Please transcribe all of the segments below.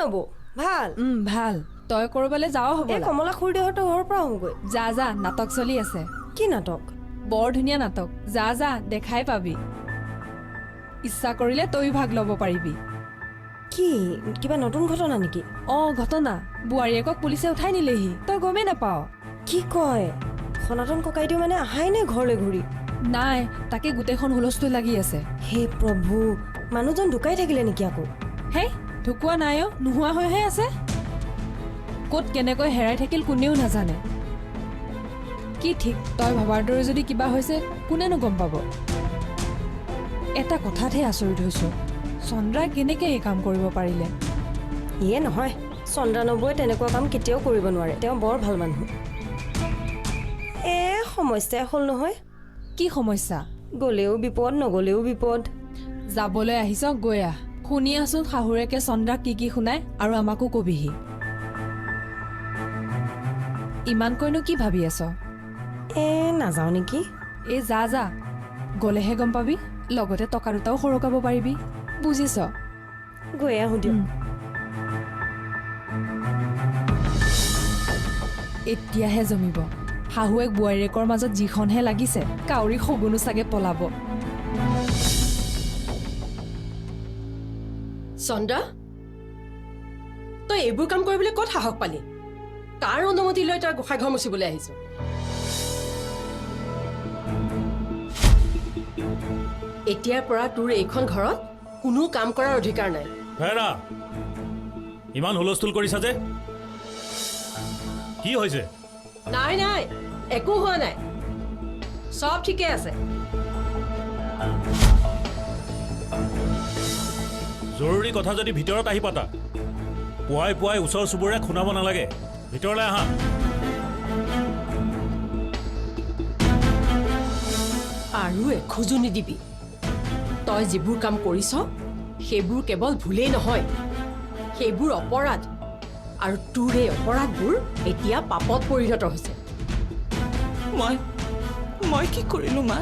নবৌ ভাল ভাল তই কৰবালে যাও হ'ব এই কমলা খুৰীদেহঁতৰ ঘৰৰ পৰা আহোগৈ যা নাটক চলি আছে কি নাটক বৰ ধুনীয়া নাটক যা দেখাই পাবি ইচ্ছা কৰিলে তই ভাগ ল'ব পাৰিবি কি কিবা নতুন ঘটনা নেকি ঘটনা বোৱাৰীয়েকক পুলিচে উঠাই নিলেহি তই গমেই নাপাৱ কি কয় সনাতন ককাইদেউ মানে আহাই নাই ঘৰলৈ ঘূৰি নাই তাকে গোটেইখন হুলস্থুল লাগি আছে হে প্ৰভু মানুহজন ঢুকাই থাকিলে নেকি আকৌ হেই ঢুকুৱা নাই নোহোৱা হৈহে আছে ক'ত কেনেকৈ হেৰাই থাকিল কোনেও নাজানে কি ঠিক তই ভাবাৰ দৰে যদি কিবা হৈছে কোনেনো গম পাব এটা কথাতহে আচৰিত হৈছো চন্দ্ৰাই কেনেকে এই কাম কৰিব পাৰিলে ইয়ে নহয় চন্দ্ৰা নবৌৱে তেনেকুৱা কাম কেতিয়াও কৰিব নোৱাৰে তেওঁ বৰ ভাল মানুহ সমস্যা হ'ল নহয় কি সমস্যা গ'লেও বিপদ নগ'লেও বিপদ যাবলৈ আহিছ গৈ আহ শুনি আছোন শাহুৰেকে চন্দ্ৰাক কি শুনাই আৰু আমাকো কবিহি ইমানকৈনো কি ভাবি আছ নাযাওঁ নেকি যা গ'লেহে গম পাবি লগতে টকা দুটাও সৰকাব পাৰিবি বুজিছ গৈ আহো দিয়ক এতিয়াহে জমিব শাহুৱেক বোৱাৰীয়েকৰ মাজত যিখনহে লাগিছে কাউৰী শগুনো চাগে পলাব চন্দ্ৰা তই এইবোৰ কাম কৰিবলৈ ক'ত সাহস পালি কাৰ অনুমতি লৈ তই গোসাঁই ঘৰ মুচিবলৈ আহিছ এতিয়াৰ পৰা তোৰ এইখন ঘৰত কোনো কাম কৰাৰ অধিকাৰ নাই হেৰা ইমান হুলস্থুল কৰিছা যে কি হৈছে নাই একো হোৱা নাই সব ঠিকে আছে জৰুৰী কথা যদি ভিতৰত আহি পাতা পুৱাই পুৱাই ওচৰ চুবুৰীয়াক শুনাব নালাগে ভিতৰলৈ আহা আৰু এখোজো নিদিবি তই যিবোৰ কাম কৰিছ সেইবোৰ কেৱল ভুলেই নহয় সেইবোৰ অপৰাধ আৰু তোৰ এই অপৰাধবোৰ এতিয়া পাপত পৰিণত হৈছে মই কি কৰিলো মা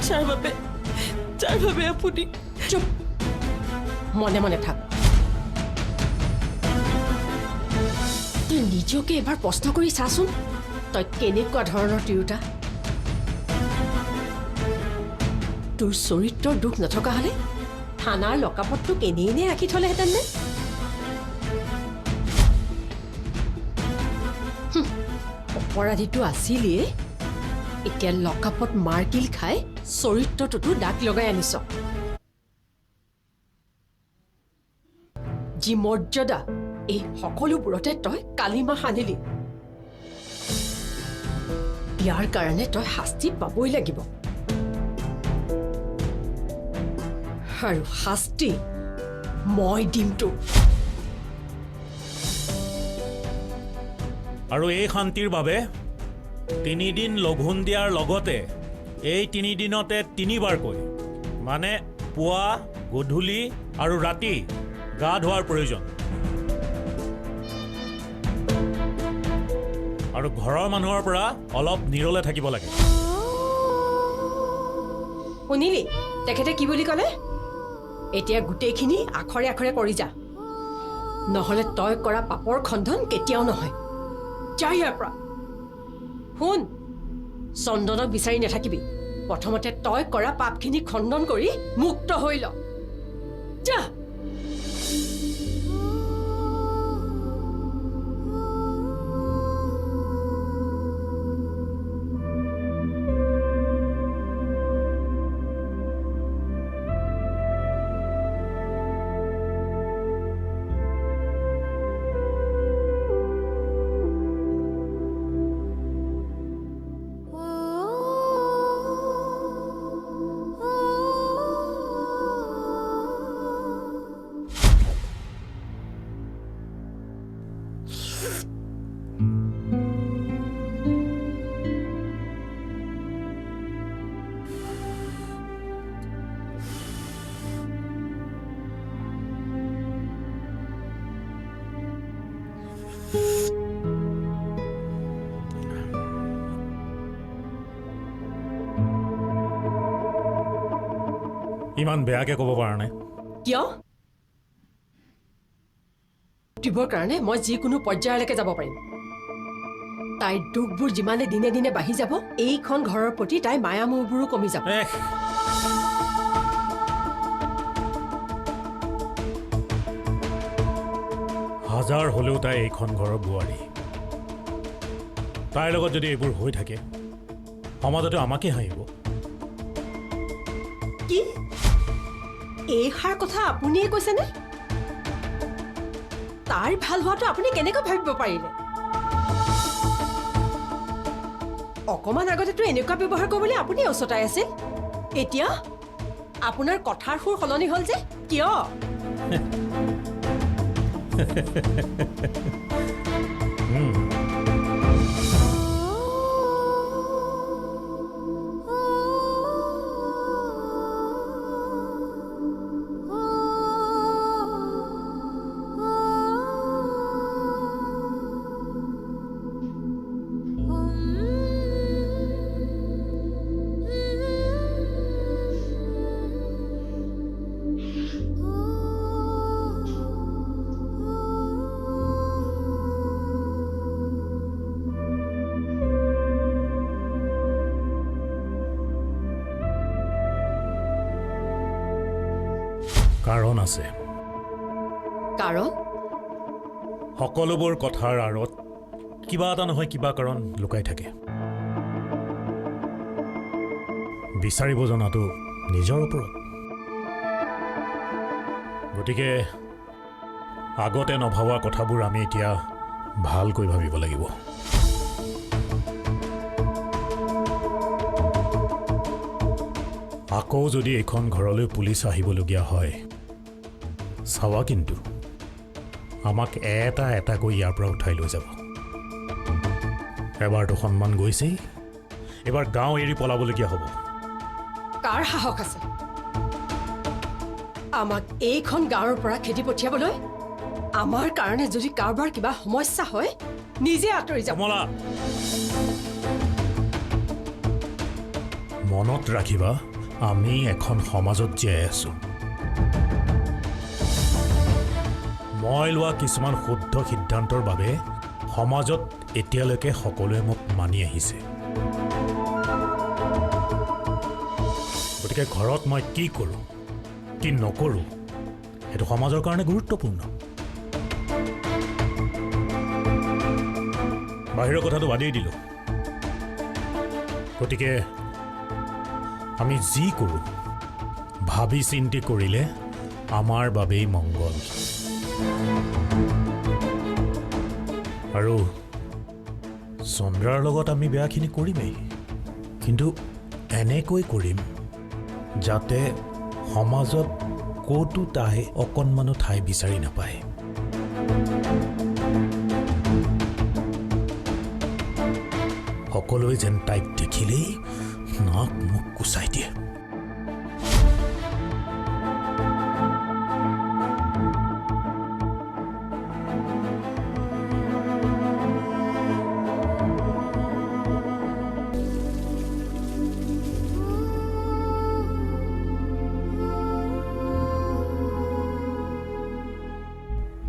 যাৰ বাবে আপুনি চুপ মনে মনে থাক তই নিজকে এবাৰ প্ৰশ্ন কৰি চাচোন তই কেনেকুৱা ধৰণৰ তিৰোতা তোৰ চৰিত্ৰৰ দুখ নথকা হলে থানাৰ লকাপতটো কেনেই ৰাখি থলেহেঁতেন নে অপৰাধীটো আছিলিয়ে এতিয়া লকাপত মাৰকিল খাই চৰিত্ৰটোতো দাগ লগাই আনিছ যি মৰ্যাদা এই সকলোবোৰতে তই কালিমা সানিলি ইয়াৰ কাৰণে তই শাস্তি পাবই লাগিব আৰু শাস্তি মই দিম তোক আৰু এই শান্তিৰ বাবে 3 দিন লঘোণ দিয়াৰ লগতে এই 3 দিনতে 3বাৰকৈ মানে পুৱা গধূলি আৰু ৰাতি গা ধোৱাৰ প্ৰয়োজন আৰু ঘৰৰ মানুহৰ পৰা অলপ নিৰলে থাকিব লাগে শুনিলি তেখেতে কি বুলি ক'লে এতিয়া গোটেইখিনি আখৰে আখৰে কৰি যা নহলে তই কৰা পাপৰ খণ্ডন কেতিয়াও নহয় যা ইয়াৰ পৰা শুন চন্দনক বিচাৰি নাথাকিবি প্ৰথমতে তই কৰা পাপখিনি খণ্ডন কৰি মুক্ত হৈ ল যা ইমান বেয়াকে ক'ব পৰা নাই কিয় দিবৰ কাৰণে মই যিকোনো পৰ্যায়লৈকে যাব পাৰিম তাইৰ দুখবোৰ যিমানে দিনে দিনে বাঢ়ি যাব এইখন ঘৰৰ প্ৰতি তাই মায়া মোহবোৰো কমি যাব হাজাৰ হ'লেও তাই এইখন ঘৰৰ বোৱাৰী তাইৰ লগত যদি এইবোৰ হৈ থাকে সমাজতে আমাকে হাঁহিব কি এইষাৰ কথা আপুনিয়ে কৈছেনে তাইৰ ভাল হোৱাটো আপুনি কেনেকৈ ভাবিব পাৰিলে অকমান আগতেতো এনেকুৱা ব্যৱহাৰ কৰিবলৈ আপুনি ওচতাই আছিল এতিয়া আপোনাৰ কথাৰ সুৰ সলনি হ'ল যে কিয় কাৰণ আছে কাৰণ সকলোবোৰ কথাৰ আঁৰত কিবা এটা নহয় কিবা কাৰণ লুকাই থাকে বিচাৰিব জনাটো নিজৰ ওপৰত গতিকে আগতে নভবা কথাবোৰ আমি এতিয়া ভালকৈ ভাবিব লাগিব আকৌ যদি এইখন ঘৰলৈ পুলিচ আহিবলগীয়া হয় চাৱা কিন্তু আমাক এটা এটাকৈ ইয়াৰ পৰা উঠাই লৈ যাব এবাৰতো সন্মান গৈছেই এবাৰ গাঁও এৰি পলাবলগীয়া হ'ব কাৰ সাহস আছে আমাক এইখন গাঁৱৰ পৰা খেদি পঠিয়াবলৈ আমাৰ কাৰণে যদি কাৰোবাৰ কিবা সমস্যা হয় নিজে আঁতৰি যাব কমলা মনত ৰাখিবা আমি এখন সমাজত জীয়াই আছো মই লোৱা কিছুমান শুদ্ধ সিদ্ধান্তৰ বাবে সমাজত এতিয়ালৈকে সকলোৱে মোক মানি আহিছে গতিকে ঘৰত মই কি কৰোঁ কি নকৰোঁ সেইটো সমাজৰ কাৰণে গুৰুত্বপূৰ্ণ বাহিৰৰ কথাটো বাদেই দিলোঁ গতিকে আমি যি কৰোঁ ভাবি চিন্তি কৰিলে আমাৰ বাবেই মংগল আৰু চন্দ্ৰাৰ লগত আমি বেয়াখিনি কৰিমেই কিন্তু এনেকৈ কৰিম যাতে সমাজত ক'তো তাই অকণমানো ঠাই বিচাৰি নাপায় সকলোৱে যেন তাইক দেখিলেই নাক মুখ কুচাই দিয়ে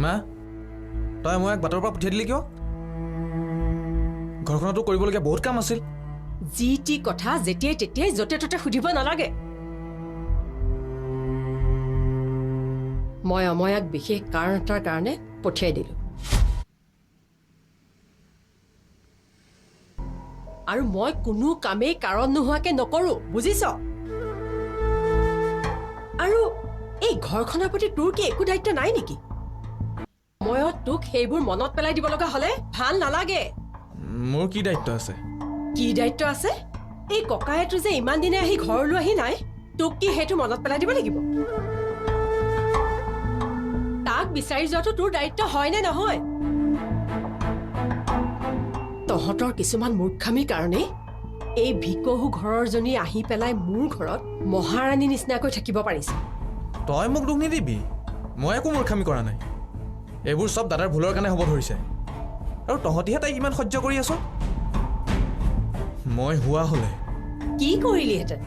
মা তই মই বাটৰ পৰা পঠিয়াই দিলি কিয় ঘৰখনতো কৰিবলগীয়া বহুত কাম আছিল যি টি কথা যেতিয়াই তেতিয়াই য'তে ত'তে সুধিব নালাগে মই অময়াক বিশেষ কাৰণ এটাৰ কাৰণে পঠিয়াই দিলোঁ আৰু মই কোনো কামেই কাৰণ নোহোৱাকে নকৰোঁ বুজিছ আৰু এই ঘৰখনৰ প্ৰতি তোৰ কি একো দায়িত্ব নাই নেকি মই তোক সেইবোৰ মনত পেলাই দিব লগা হ'লে ভাল নালাগে মোৰ কি দায়িত্ব আছে কি দায়িত্ব আছে এই ককায়েটো যে ইমান দিনে আহি ঘৰলৈ আহি নাই তোক কি সেইটো মনত পেলাই দিব লাগিব তাক বিচাৰি যোৱাটো তোৰ দায়িত্ব হয় নে নহয় তহঁতৰ কিছুমান মূৰ্খামিৰ কাৰণে এই ভিকহু ঘৰৰ জনী আহি পেলাই মোৰ ঘৰত মহাৰাণী নিচিনাকৈ থাকিব পাৰিছে তই মোক দুখ নিদিবি মই একো মূৰ্খামি কৰা নাই এইবোৰ চব দাদাৰ ভুলৰ কাৰণে হ'ব ধৰিছে আৰু তহঁতিহে তাইক ইমান সহ্য কৰি আছ মই হোৱা হ'লে কি কৰিলিহেঁতেন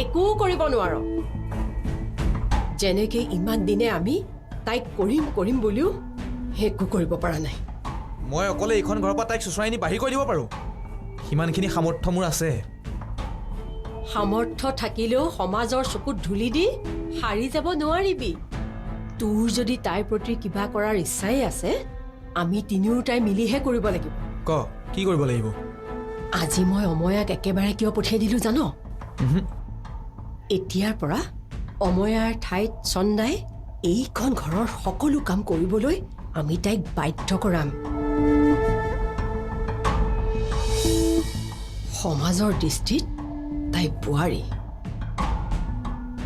একো কৰিব নোৱাৰ যেনেকৈ ইমান দিনে আমি তাইক কৰিম কৰিম বুলিও একো কৰিব পৰা নাই। মই অকলে এইখন ঘৰৰ পৰা তাইক চুচৰাই নি বাহিৰ কৰি দিব পাৰোঁ। সিমানখিনি সামৰ্থ্য মোৰ আছে। সামৰ্থ্য থাকিলেও সমাজৰ চকুত ধূলি দি সাৰি যাব নোৱাৰিবি। তোৰ যদি তাইৰ প্ৰতি কিবা কৰাৰ ইচ্ছাই আছে, আমি তিনিওটাই মিলিহে কৰিব লাগিব। ক কি কৰিব লাগিব? আজি মই অময়াক একেবাৰে কিয় পঠিয়াই দিলোঁ জান? এতিয়াৰ পৰা অময়াৰ ঠাইত চন্দাই এইখন ঘৰৰ সকলো কাম কৰিবলৈ আমি তাইক বাধ্য কৰাম। সমাজৰ দৃষ্টিত তাই বোৱাৰী,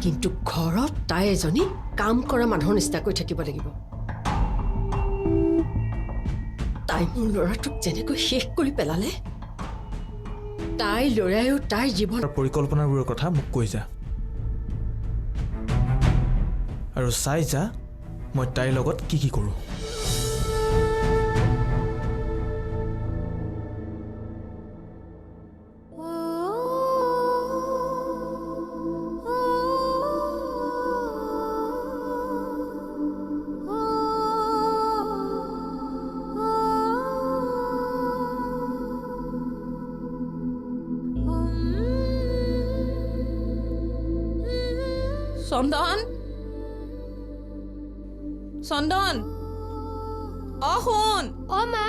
কিন্তু ঘৰত তাই এজনী কাম কৰা মানুহৰ নিচিনাকৈ থাকিব লাগিব। তাই মোৰ ল'ৰাটোক যেনেকৈ শেষ কৰি পেলালে, তাই ল'ৰায়ো তাইৰ জীৱন পৰিকল্পনাবোৰৰ কথা মোক কৈ যা, আৰু চাই যা মই তাইৰ লগত কি কি কৰোঁ। চন্দন, চন্দন, শুন। মা,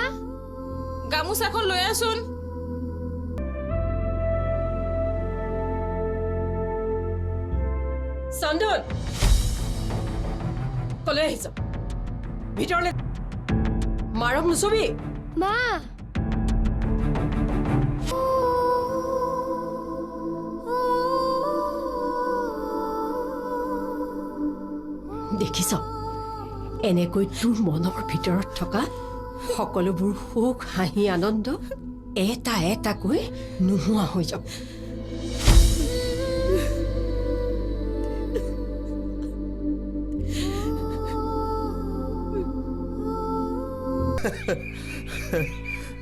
গামোচাখন লৈ আছোন। চন্দন, কলৈ আহিছ? ভিতৰলৈ মাৰক নুচবি। মা। দেখিছ, এনেকৈ তোৰ মনৰ ভিতৰত থকা সকলোবোৰ সুখ হাঁহি আনন্দ এটা এটাকৈ নোহোৱা হৈ যাব।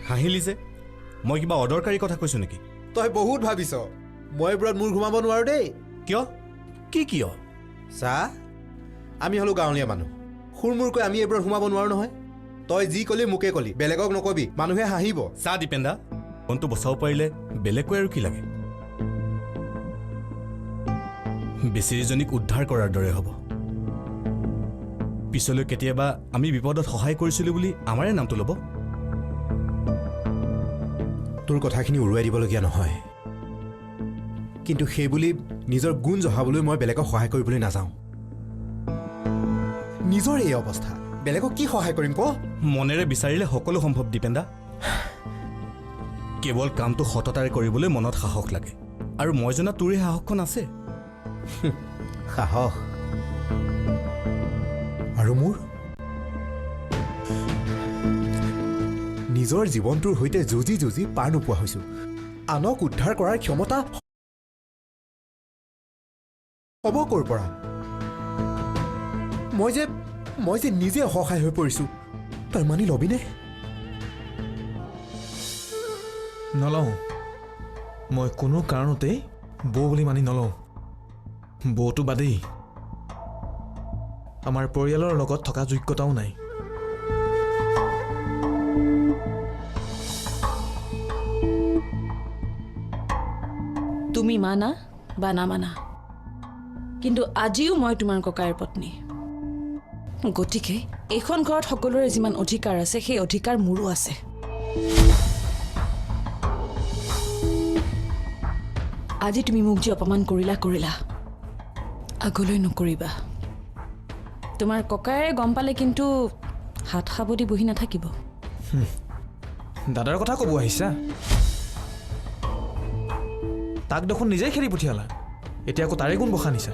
হাঁহিলি যে, মই কিবা অদৰকাৰী কথা কৈছো নেকি? তই বহুত ভাবিছ। মই এইবোৰত মূৰ ঘুমাব নোৱাৰো দেই। কিয়? কি কিয়? চা, আমি হ'লো গাঁৱলীয়া মানুহ। সুৰমূৰকৈ আমি এইবোৰত সোমাব নোৱাৰো নহয়। তই যি কলি মোকে কলি, বেলেগক নকবি, মানুহে হাঁহিব। চা দীপেন্দা, মনটো বচাব পাৰিলে বেলেগকৈ আৰু কি লাগে? বেচিৰীজনীক উদ্ধাৰ কৰাৰ দৰে হ'ব। পিছলৈ কেতিয়াবা আমি বিপদত সহায় কৰিছিলোঁ বুলি আমাৰে নামটো ল'ব। তোৰ কথাখিনি উৰুৱাই দিবলগীয়া নহয়, কিন্তু সেইবুলি নিজৰ গুণ জহাবলৈ মই বেলেগক সহায় কৰিবলৈ নাযাওঁ। নিজৰ এই অৱস্থা, বেলেগক কি সহায় কৰিম ক? মনেৰে বিচাৰিলে সকলো সম্ভৱ দীপেন্দা। কেৱল কামটো সততাৰে কৰিবলৈ মনত সাহস লাগে, আৰু মই জনা তোৰে সাহসখন আছে। সাহস আৰু মোৰ নিজৰ জীৱনটোৰ সৈতে যুঁজি যুঁজি পাৰ নোপোৱা হৈছো। আনক উদ্ধাৰ কৰাৰ ক্ষমতা হ'ব ক'ৰ পৰা? মই যে নিজে অসহায় হৈ পৰিছো। তই মানি ল'বিনে? নলওঁ। মই কোনো কাৰণতেই বৌ বুলি মানি নলওঁ। বৌটো বাদেই, আমাৰ পৰিয়ালৰ লগত থকা যোগ্যতাও নাই। তুমি মানা বা নামানা, কিন্তু আজিও মই তোমাৰ ককাইৰ পত্নী। গতিকে এইখন ঘৰত সকলোৰে যিমান অধিকাৰ আছে, সেই অধিকাৰ মোৰো আছে। আজি তুমি মোক যি অপমান কৰিলা, আগলৈ নকৰিবা। তোমাৰ ককাইৰে গম পালে কিন্তু হাত সাবটি বহি নাথাকিব। দাদাৰ কথা ক'ব আহিছা? তাক দেখোন নিজেই খেদি পঠিয়ালা, এতিয়া আকৌ তাৰে গুণ বসা নিছা।